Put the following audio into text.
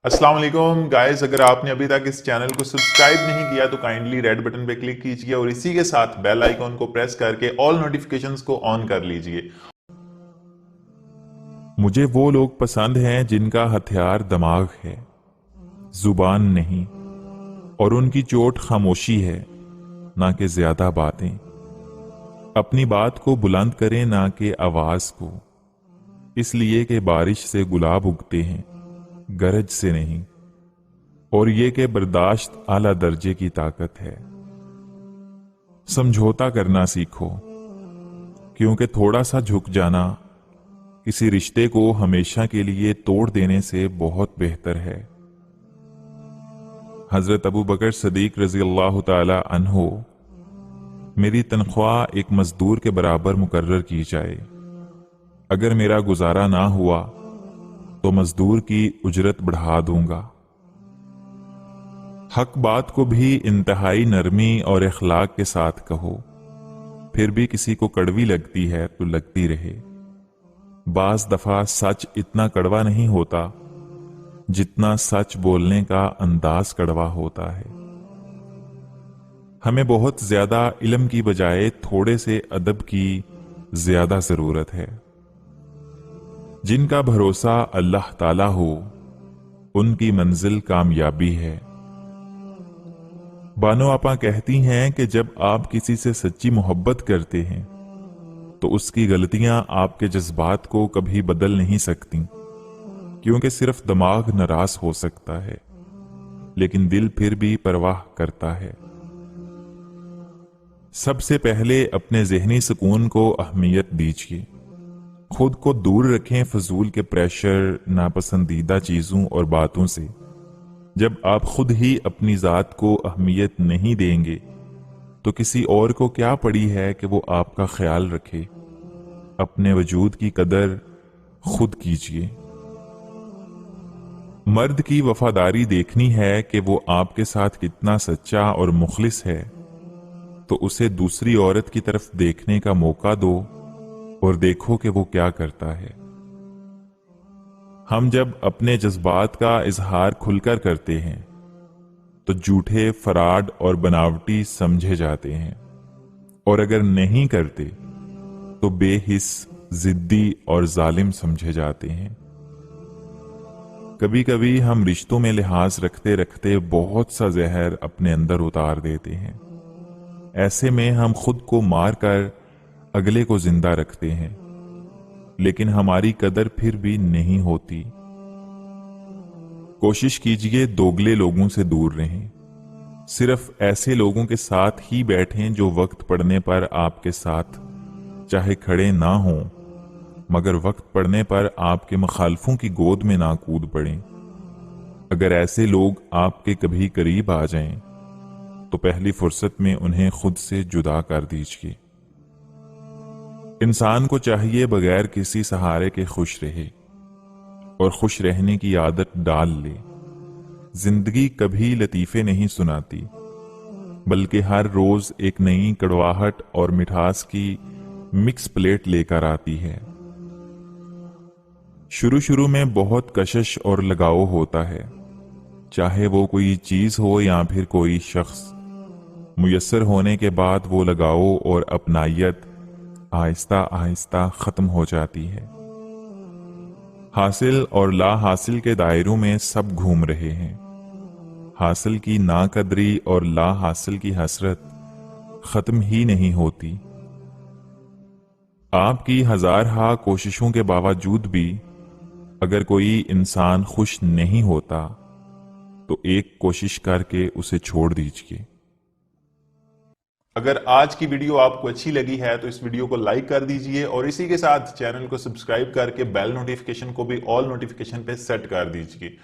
अस्सलाम वालेकुम गाइस, अगर आपने अभी तक इस चैनल को सब्सक्राइब नहीं किया तो काइंडली रेड बटन पे क्लिक कीजिए और इसी के साथ बेल आइकॉन को प्रेस करके ऑल नोटिफिकेशंस को ऑन कर लीजिए। मुझे वो लोग पसंद हैं जिनका हथियार दिमाग है, जुबान नहीं, और उनकी चोट खामोशी है, ना कि ज्यादा बातें। अपनी बात को बुलंद करें ना कि आवाज को, इसलिए कि बारिश से गुलाब उगते हैं, गरज से नहीं। और ये कि बर्दाश्त आला दर्जे की ताकत है। समझौता करना सीखो, क्योंकि थोड़ा सा झुक जाना किसी रिश्ते को हमेशा के लिए तोड़ देने से बहुत बेहतर है। हजरत अबू बकर सदीक रजी अल्लाह ताला अन्हो, मेरी तनख्वाह एक मजदूर के बराबर मुकर्रर की जाए। अगर मेरा गुजारा ना हुआ तो मजदूर की उजरत बढ़ा दूंगा। हक बात को भी इंतहाई नरमी और इखलाक के साथ कहो, फिर भी किसी को कड़वी लगती है तो लगती रहे। बाज दफा सच इतना कड़वा नहीं होता जितना सच बोलने का अंदाज कड़वा होता है। हमें बहुत ज्यादा इल्म की बजाय थोड़े से अदब की ज्यादा जरूरत है। जिनका भरोसा अल्लाह ताला हो उनकी मंजिल कामयाबी है। बानो आपा कहती हैं कि जब आप किसी से सच्ची मोहब्बत करते हैं तो उसकी गलतियां आपके जज्बात को कभी बदल नहीं सकती, क्योंकि सिर्फ दिमाग नाराज हो सकता है लेकिन दिल फिर भी परवाह करता है। सबसे पहले अपने जहनी सुकून को अहमियत दीजिए। खुद को दूर रखें फजूल के प्रेशर, नापसंदीदा चीजों और बातों से। जब आप खुद ही अपनी जात को अहमियत नहीं देंगे तो किसी और को क्या पड़ी है कि वो आपका ख्याल रखे। अपने वजूद की कदर खुद कीजिए। मर्द की वफादारी देखनी है कि वो आपके साथ कितना सच्चा और मुखलिस है, तो उसे दूसरी औरत की तरफ देखने का मौका दो और देखो कि वो क्या करता है। हम जब अपने जज्बात का इजहार खुलकर करते हैं तो झूठे, फराड और बनावटी समझे जाते हैं, और अगर नहीं करते तो बेहिस, जिद्दी और जालिम समझे जाते हैं। कभी कभी हम रिश्तों में लिहाज रखते रखते बहुत सा जहर अपने अंदर उतार देते हैं। ऐसे में हम खुद को मार कर अगले को जिंदा रखते हैं, लेकिन हमारी कदर फिर भी नहीं होती। कोशिश कीजिए दोगले लोगों से दूर रहें। सिर्फ ऐसे लोगों के साथ ही बैठें जो वक्त पड़ने पर आपके साथ चाहे खड़े ना हों, मगर वक्त पड़ने पर आपके मुखालफों की गोद में ना कूद पड़ें। अगर ऐसे लोग आपके कभी करीब आ जाएं तो पहली फुर्सत में उन्हें खुद से जुदा कर दीजिए। इंसान को चाहिए बगैर किसी सहारे के खुश रहे और खुश रहने की आदत डाल ले। जिंदगी कभी लतीफे नहीं सुनाती, बल्कि हर रोज एक नई कड़वाहट और मिठास की मिक्स प्लेट लेकर आती है। शुरू शुरू में बहुत कशिश और लगाव होता है, चाहे वो कोई चीज हो या फिर कोई शख्स। मुयस्सर होने के बाद वो लगाव और अपनायत आहिस्ता आहिस्ता खत्म हो जाती है। हासिल और ला हासिल के दायरों में सब घूम रहे हैं। हासिल की नाकदरी और ला हासिल की हसरत खत्म ही नहीं होती। आपकी हजारहा कोशिशों के बावजूद भी अगर कोई इंसान खुश नहीं होता तो एक कोशिश करके उसे छोड़ दीजिए। अगर आज की वीडियो आपको अच्छी लगी है तो इस वीडियो को लाइक कर दीजिए और इसी के साथ चैनल को सब्सक्राइब करके बेल नोटिफिकेशन को भी ऑल नोटिफिकेशन पे सेट कर दीजिए।